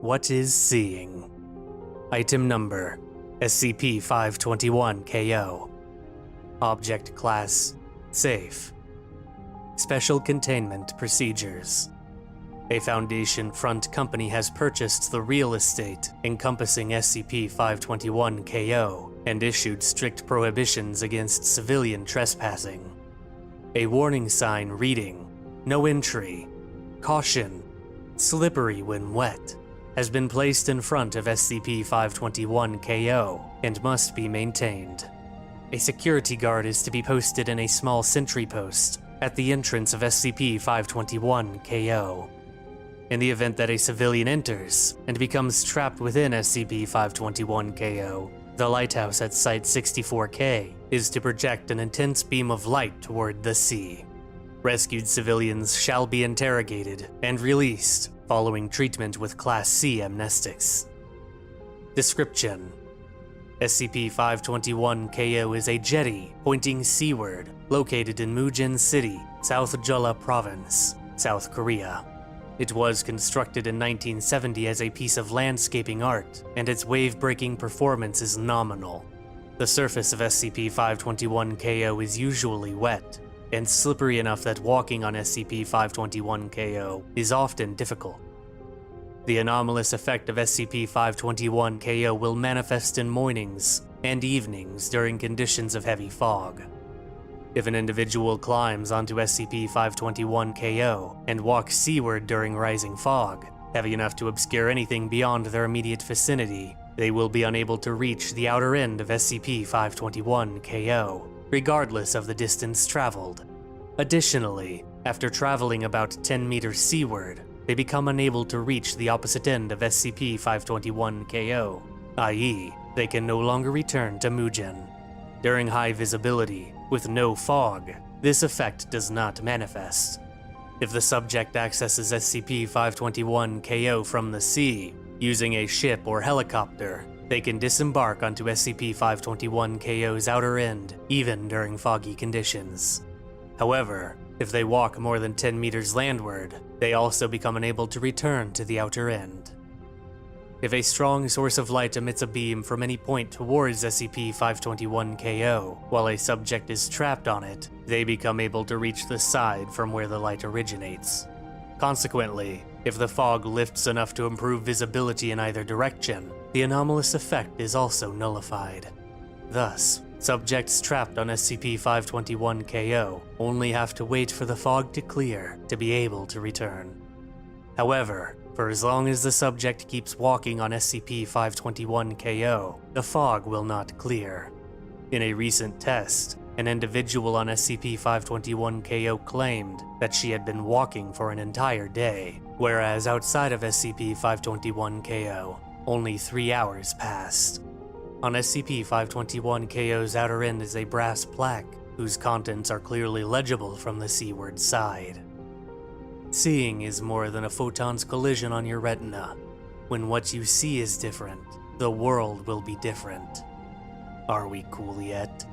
What is seeing? Item number: SCP-521-KO. Object class: Safe. Special containment procedures. A Foundation front company has purchased the real estate encompassing SCP-521-KO and issued strict prohibitions against civilian trespassing. A warning sign reading, "No entry. Caution. Slippery when wet," has been placed in front of SCP-521-KO and must be maintained. A security guard is to be posted in a small sentry post at the entrance of SCP-521-KO. In the event that a civilian enters and becomes trapped within SCP-521-KO, the lighthouse at Site 64K is to project an intense beam of light toward the sea. Rescued civilians shall be interrogated and released following treatment with Class C amnestics. Description: SCP-521-KO is a jetty pointing seaward located in Mujin City, South Jeolla Province, South Korea. It was constructed in 1970 as a piece of landscaping art, and its wave-breaking performance is nominal. The surface of SCP-521-KO is usually wet, and slippery enough that walking on SCP-521-KO is often difficult. The anomalous effect of SCP-521-KO will manifest in mornings and evenings during conditions of heavy fog. If an individual climbs onto SCP-521-KO and walks seaward during rising fog, heavy enough to obscure anything beyond their immediate vicinity, they will be unable to reach the outer end of SCP-521-KO, regardless of the distance traveled. Additionally, after traveling about 10 meters seaward, they become unable to reach the opposite end of SCP-521-KO, i.e., they can no longer return to Mujin. During high visibility, with no fog, this effect does not manifest. If the subject accesses SCP-521-KO from the sea, using a ship or helicopter, they can disembark onto SCP-521-KO's outer end, even during foggy conditions. However, if they walk more than 10 meters landward, they also become unable to return to the outer end. If a strong source of light emits a beam from any point towards SCP-521-KO, while a subject is trapped on it, they become able to reach the side from where the light originates. Consequently, if the fog lifts enough to improve visibility in either direction, the anomalous effect is also nullified. Thus, subjects trapped on SCP-521-KO only have to wait for the fog to clear to be able to return. However, for as long as the subject keeps walking on SCP-521-KO, the fog will not clear. In a recent test, an individual on SCP-521-KO claimed that she had been walking for an entire day, whereas outside of SCP-521-KO, only 3 hours passed. On SCP-521-KO's outer end is a brass plaque, whose contents are clearly legible from the seaward side. Seeing is more than a photon's collision on your retina. When what you see is different, the world will be different. Are we cool yet?